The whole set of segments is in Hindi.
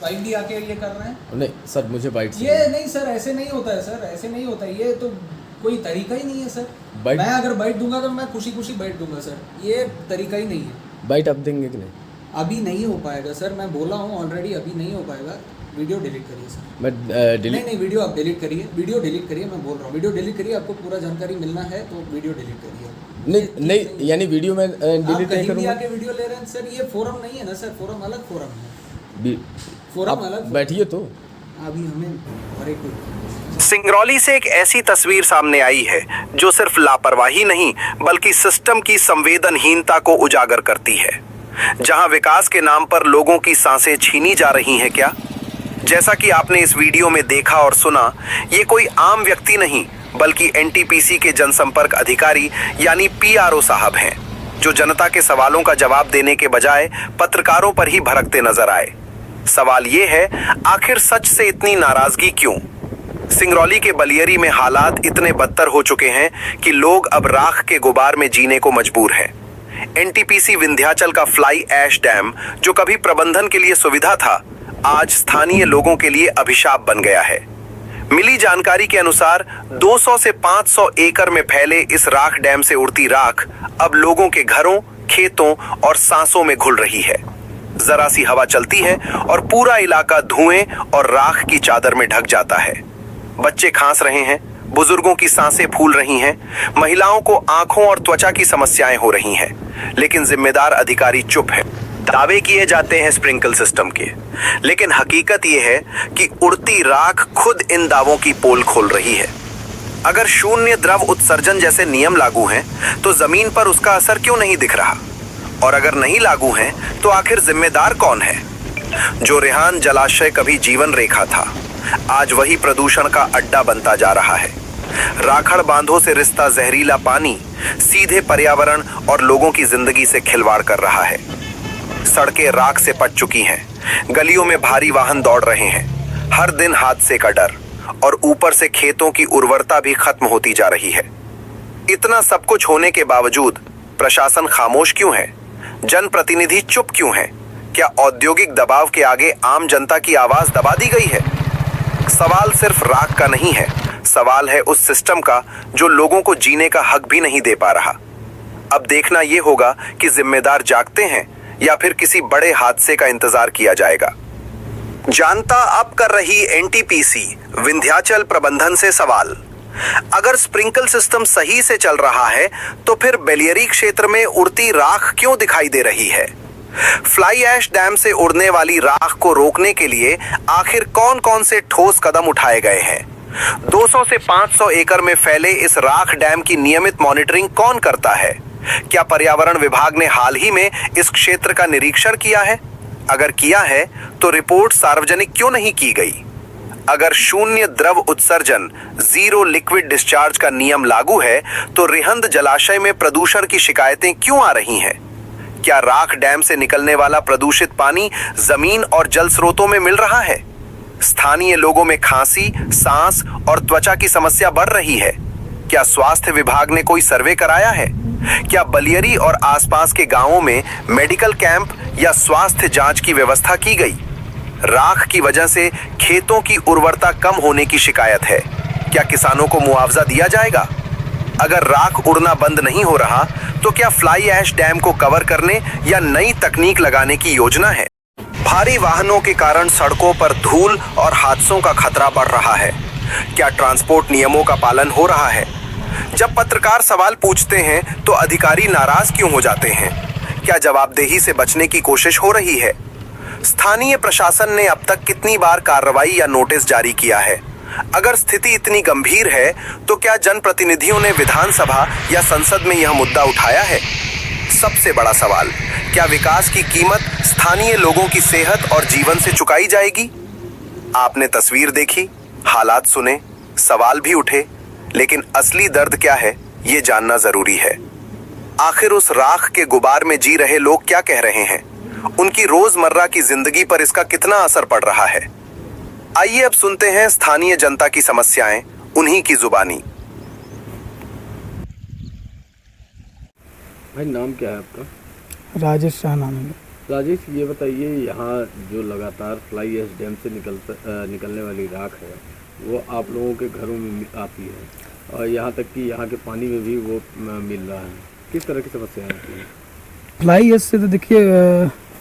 पाइप भी आके ये कर रहे हैं। नहीं सर, मुझे बाइट ये नहीं सर, ऐसे नहीं होता है सर, ऐसे नहीं होता है, ये तो कोई तरीका ही नहीं है सर। बाइट, मैं अगर बाइट दूंगा तो मैं खुशी खुशी बाइट दूंगा सर, ये तरीका ही नहीं है। बाइट अब देंगे कि नहीं? अभी नहीं हो पाएगा सर, मैं बोला हूँ ऑलरेडी, अभी नहीं हो पाएगा। वीडियो डिलीट करिए सर। मैं नहीं नहीं, वीडियो आप डिलीट करिए, वीडियो डिलीट करिए, मैं बोल रहा हूँ वीडियो डिलीट करिए। आपको पूरा जानकारी मिलना है तो वीडियो डिलीट करिए। नहीं नहीं, यानी वीडियो में डिलीट नहीं करूँगा। आके वीडियो ले रहे हैं सर, ये फोरम नहीं है ना सर, फोरम अलग फोरम है, फोरम अलग। बैठिए तो अभी हमें हरे कोई सिंगरौली से एक ऐसी तस्वीर सामने आई है जो सिर्फ लापरवाही नहीं बल्कि सिस्टम की संवेदनहीनता को उजागर करती है, जहां विकास के नाम पर लोगों की सांसें छीनी जा रही हैं। क्या जैसा कि आपने इस वीडियो में देखा और सुना, ये कोई आम व्यक्ति नहीं बल्कि एनटीपीसी के जनसंपर्क अधिकारी यानी पीआरओ साहब हैं, जो जनता के सवालों का जवाब देने के बजाय पत्रकारों पर ही भड़कते नजर आए। सवाल ये है, आखिर सच से इतनी नाराजगी क्यों? सिंगरौली के बलियरी में हालात इतने बदतर हो चुके हैं कि लोग अब राख के गुबार में जीने को मजबूर हैं। एनटीपीसी विंध्याचल का फ्लाई ऐश डैम, जो कभी प्रबंधन के लिए सुविधा था, आज स्थानीय लोगों के लिए अभिशाप बन गया है। मिली जानकारी के अनुसार 200 से 500 एकड़ में फैले इस राख डैम से उड़ती राख अब लोगों के घरों, खेतों और सांसों में घुल रही है। जरा सी हवा चलती है और पूरा इलाका धुएं और राख की चादर में ढक जाता है। बच्चे खांस रहे हैं, बुजुर्गों की सांसें फूल रही हैं, महिलाओं को आंखों और त्वचा की समस्याएं हो रही हैं, लेकिन जिम्मेदार अधिकारी चुप है। दावे किए जाते हैं स्प्रिंकल सिस्टम के, लेकिन हकीकत यह है कि उड़ती राख खुद इन दावों की पोल खोल रही है। अगर शून्य द्रव उत्सर्जन जैसे नियम लागू हैं, तो जमीन पर उसका असर क्यों नहीं दिख रहा? और अगर नहीं लागू हैं, तो आखिर जिम्मेदार कौन है? जो रेहान जलाशय कभी जीवन रेखा था, आज वही प्रदूषण का अड्डा बनता जा रहा है। राखड़ बांधों से रिश्ता जहरीला पानी सीधे पर्यावरण और लोगों की जिंदगी से खिलवाड़ कर रहा है। सड़कें राख से पट चुकी हैं, गलियों में भारी वाहन दौड़ रहे हैं, हर दिन हादसे का डर, और ऊपर से खेतों की उर्वरता भी खत्म होती जा रही है। इतना सब कुछ होने के बावजूद प्रशासन खामोश क्यों है? जनप्रतिनिधि चुप क्यों हैं? क्या औद्योगिक दबाव के आगे आम जनता की आवाज दबा दी गई है? सवाल सिर्फ राख का नहीं है, सवाल है उस सिस्टम का जो लोगों को जीने का हक भी नहीं दे पा रहा। अब देखना यह होगा कि जिम्मेदार जागते हैं या फिर किसी बड़े हादसे का इंतजार किया जाएगा। जानता अब कर रही एनटीपीसी विंध्याचल प्रबंधन से सवाल, अगर स्प्रिंकल सिस्टम सही से चल रहा है तो फिर बेलियरी क्षेत्र में उड़ती राख क्यों दिखाई दे रही है? फ्लाई ऐश डैम से उड़ने वाली राख को रोकने के लिए आखिर कौन कौन से ठोस कदम उठाए गए हैं? 200 से 500 एकड़ में फैले इस राख डैम की नियमित मॉनिटरिंग कौन करता है? क्या पर्यावरण विभाग ने हाल ही में इस क्षेत्र का निरीक्षण किया है? अगर किया है तो रिपोर्ट सार्वजनिक क्यों नहीं की गई? अगर शून्य द्रव उत्सर्जन, जीरो लिक्विड डिस्चार्ज का नियम लागू है, तो रिहंद जलाशय में प्रदूषण की शिकायतें क्यों आ रही हैं? क्या राख डैम से निकलने वाला प्रदूषित पानी जमीन और जल स्रोतों में मिल रहा है? स्थानीय लोगों में खांसी, सांस और त्वचा की समस्या बढ़ रही है। क्या स्वास्थ्य विभाग ने कोई सर्वे कराया है? क्या बलियरी और आसपास के गांवों में मेडिकल कैंप या स्वास्थ्य जांच की व्यवस्था की गई? राख की वजह से खेतों की उर्वरता कम होने की शिकायत है, क्या किसानों को मुआवजा दिया जाएगा? अगर राख उड़ना बंद नहीं हो रहा, तो क्या फ्लाई ऐश डैम को कवर करने या नई तकनीक लगाने की योजना है? भारी वाहनों के कारण सड़कों पर धूल और हादसों का खतरा बढ़ रहा है। क्या ट्रांसपोर्ट नियमों का पालन हो रहा है? जब पत्रकार सवाल पूछते हैं तो अधिकारी नाराज क्यों हो जाते हैं? क्या जवाबदेही से बचने की कोशिश हो रही है? स्थानीय प्रशासन ने अब तक कितनी बार कार्रवाई या नोटिस जारी किया है? अगर स्थिति इतनी गंभीर है तो क्या जनप्रतिनिधियों ने विधानसभा या संसद में यह मुद्दा उठाया है? सबसे बड़ा सवाल, क्या विकास की कीमत स्थानीय लोगों की सेहत और जीवन से चुकाई जाएगी? आपने तस्वीर देखी, हालात सुने, सवाल भी उठे, लेकिन असली दर्द क्या है ये जानना जरूरी है। आखिर उस राख के गुबार में जी रहे लोग क्या कह रहे हैं? उनकी रोजमर्रा की जिंदगी पर इसका कितना असर पड़ रहा है? आइए अब सुनते हैं स्थानीय जनता की समस्याएं उन्हीं की जुबानी। भाई नाम क्या है आपका? राजेश शाह नाम है। राजेश ये बताइए, यहाँ जो लगातार फ्लाई ऐश डैम से निकलने वाली राख है वो आप लोगों के घरों में आती है और यहाँ तक कि यहाँ के पानी में भी वो मिल रहा है, किस तरह की समस्याएं आती हैं? फ्लाई ऐश से तो देखिए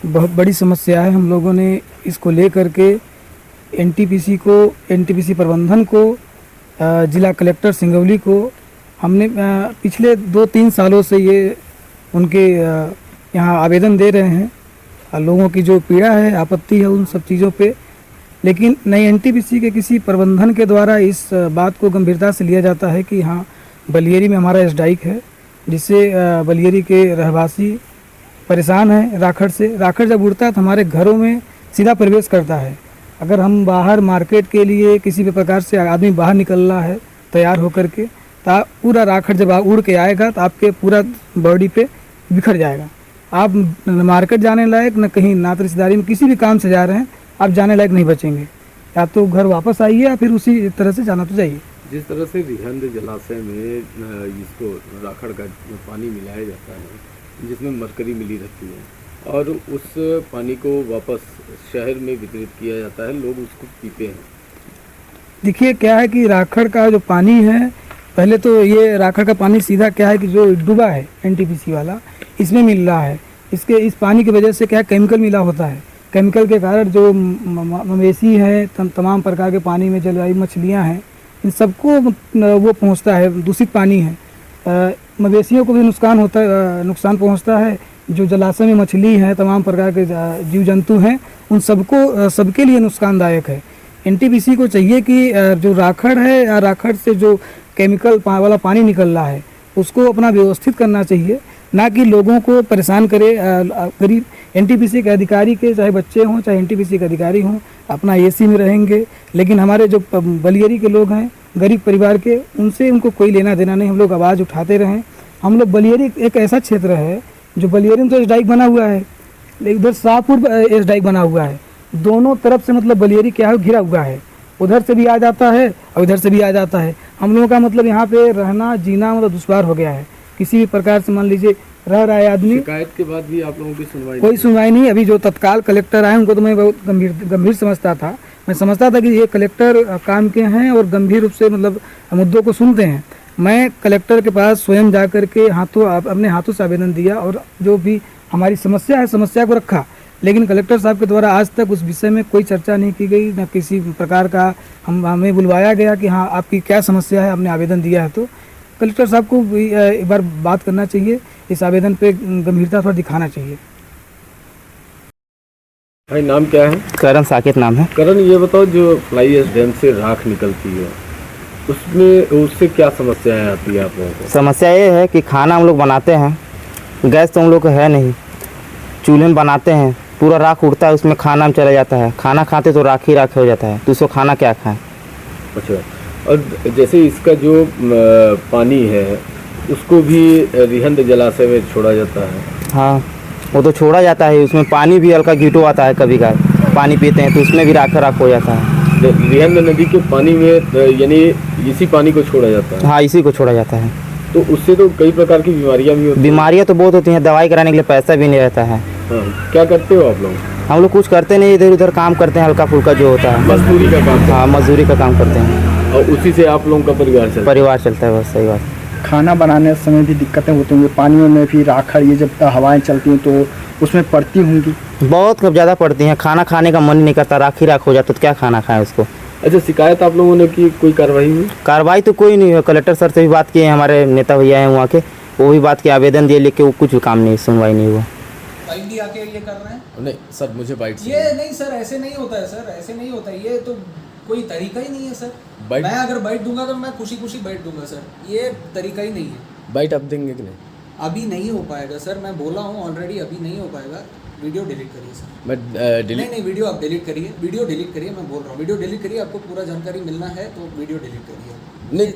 बहुत बड़ी समस्या है। हम लोगों ने इसको लेकर के एनटीपीसी प्रबंधन को, जिला कलेक्टर सिंगरौली को हमने पिछले 2-3 सालों से ये उनके यहाँ आवेदन दे रहे हैं। लोगों की जो पीड़ा है, आपत्ति है उन सब चीज़ों पे, लेकिन नई एनटीपीसी के किसी प्रबंधन के द्वारा इस बात को गंभीरता से लिया जाता है कि हाँ बलियरी में हमारा एसडाइक है, जिससे बलियरी के रहवासी परेशान हैं राखड़ से। राखड़ जब उड़ता है तो हमारे घरों में सीधा प्रवेश करता है। अगर हम बाहर मार्केट के लिए किसी भी प्रकार से आदमी बाहर निकल रहा है तैयार होकर के, तो पूरा राखड़ जब उड़ के आएगा तो आपके पूरा बॉडी पे बिखर जाएगा। आप मार्केट जाने लायक न कहीं नात रिश्तेदारी में किसी भी काम से जा रहे हैं आप जाने लायक नहीं बचेंगे। या तो घर वापस आइए या फिर उसी तरह से जाना तो जाइए। जिस तरह से रिहंद जलाशय में इसको राखड़ का पानी मिलाया जाता है जिसमें मरकरी मिली रहती है और उस पानी को वापस शहर में वितरित किया जाता है, लोग उसको पीते हैं। देखिए क्या है कि राखड़ का जो पानी है, पहले तो ये राखड़ का पानी सीधा क्या है कि जो डूबा है एनटीपीसी वाला इसमें मिल रहा है। इस पानी की वजह से क्या है केमिकल मिला होता है। केमिकल के कारण जो मवेशी हैं, तमाम प्रकार के पानी में जलवायु मछलियां हैं, इन सबको वो पहुंचता है। दूषित पानी है, मवेशियों को भी नुकसान पहुंचता है। जो जलाशय में मछली है, तमाम प्रकार के जीव जंतु हैं, उन सबके लिए नुकसानदायक है। एनटीपीसी को चाहिए कि जो राखड़ है या राखड़ से जो केमिकल वाला पानी निकल रहा है उसको अपना व्यवस्थित करना चाहिए, ना कि लोगों को परेशान करे। गरीब एनटीपीसी के अधिकारी के चाहे बच्चे हों चाहे एनटीपीसी के अधिकारी हों अपना एसी में रहेंगे, लेकिन हमारे जो बलियरी के लोग हैं गरीब परिवार के, उनको कोई लेना देना नहीं। हम लोग आवाज़ उठाते रहें। हम लोग बलियरी एक ऐसा क्षेत्र है जो बलियरी में तो एसडाइक बना हुआ है, लेकिन उधर शाहपुर एसडाइक बना हुआ है। दोनों तरफ से मतलब बलियरी क्या है घिरा हुआ है, उधर से भी आ जाता है और इधर से भी आ जाता है। हम लोगों का मतलब यहाँ पे रहना जीना मतलब दुश्वार हो गया है। किसी भी प्रकार से मान लीजिए रह रहा है आदमी, शिकायत के बाद भी आप लोगों की कोई सुनवाई नहीं। अभी जो तत्काल कलेक्टर आए उनको तो मैं बहुत गंभीर समझता था। मैं समझता था कि ये कलेक्टर काम के हैं और गंभीर रूप से मतलब मुद्दों को सुनते हैं। मैं कलेक्टर के पास स्वयं जा कर के अपने हाथों से आवेदन दिया और जो भी हमारी समस्या है समस्या को रखा, लेकिन कलेक्टर साहब के द्वारा आज तक उस विषय में कोई चर्चा नहीं की गई, न किसी प्रकार का हमें बुलवाया गया कि हाँ आपकी क्या समस्या है, आपने आवेदन दिया है। तो कलेक्टर साहब को एक बार बात करना चाहिए, इस आवेदन पे गंभीरता थोड़ा दिखाना चाहिए। भाई नाम क्या है? करण साकेत नाम है। करण ये बताओ, जो फ्लाई ऐश डैम से राख निकलती है उससे क्या समस्याएं आती है आप लोगों को? समस्या ये है कि खाना हम लोग बनाते हैं, गैस तो हम लोग को है नहीं, चूल्हे में बनाते हैं, पूरा राख उड़ता है, उसमें खाना में चला जाता है। खाना खाते तो राख ही राख हो जाता है, तो उसको खाना क्या खाएं? अच्छा, और जैसे इसका जो पानी है उसको भी रिहंद जलाशय में छोड़ा जाता है। हाँ वो तो छोड़ा जाता है, उसमें पानी भी हल्का कीटो आता है, कभी कभार पानी पीते हैं तो उसमें भी राख हो जाता है। रिहंद नदी के पानी में यानी इसी पानी को छोड़ा जाता है? हाँ इसी को छोड़ा जाता है। तो उससे तो कई प्रकार की बीमारियां भी होती हैं। बीमारियाँ तो बहुत होती हैं, दवाई कराने के लिए पैसा भी नहीं रहता है। हाँ, क्या करते हो आप लोग? हम लोग कुछ करते नहीं, इधर उधर काम करते हैं, हल्का फुल्का जो होता है मजदूरी का काम। हाँ मजदूरी का काम करते हैं और उसी से आप लोगों का परिवार चलता है। बस सही बात। खाना बनाने समय भी दिक्कतें होती होंगी, पानियों में भी राखड़ ये जब हवाएं चलती हैं तो उसमें पड़ती होंगी? बहुत ज़्यादा पड़ती हैं, खाना खाने का मन नहीं करता, राख ही राख हो जाता तो क्या खाना खाएं उसको। अच्छा, शिकायत आप लोगों ने की, कोई कार्रवाई हुई? कार्रवाई तो कोई नहीं है। कलेक्टर सर से भी बात किए, हमारे नेता भैया हैं वहाँ के, वो भी बात किए, आवेदन दिए, लेके वो कुछ भी काम नहीं, सुनवाई नहीं हुआ। बाइट दी आके ये कर रहे हैं? नहीं सर, मुझे बाइट ये नहीं सर, ऐसे नहीं होता है सर, ऐसे नहीं होता है। ये तो कोई तरीका ही नहीं है सर। मैं अगर बाइट दूंगा तो मैं खुशी खुशी बाइट दूंगा सर, ये तरीका ही नहीं है। बाइट अब देंगे कि नहीं? अभी नहीं हो पाएगा सर, मैं बोला हूँ ऑलरेडी, अभी नहीं हो पाएगा। वीडियो डिलीट करिए सर। मैं नहीं वीडियो आप डिलीट करिए, वीडियो डिलीट करिए, मैं बोल रहा हूँ वीडियो डिलीट करिए। आपको पूरा जानकारी मिलना है तो वीडियो डिलीट करिए।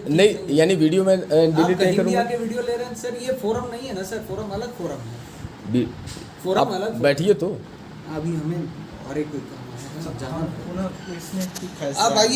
नहीं यानी वीडियो में डिलीट नहीं करूँगा। आके वीडियो ले रहे हैं सर, ये फोरम नहीं है ना सर, फोरम अलग फोरम है, फोरम अलग। बैठिए तो अभी हमें और एक कोई काम है, आप आइए।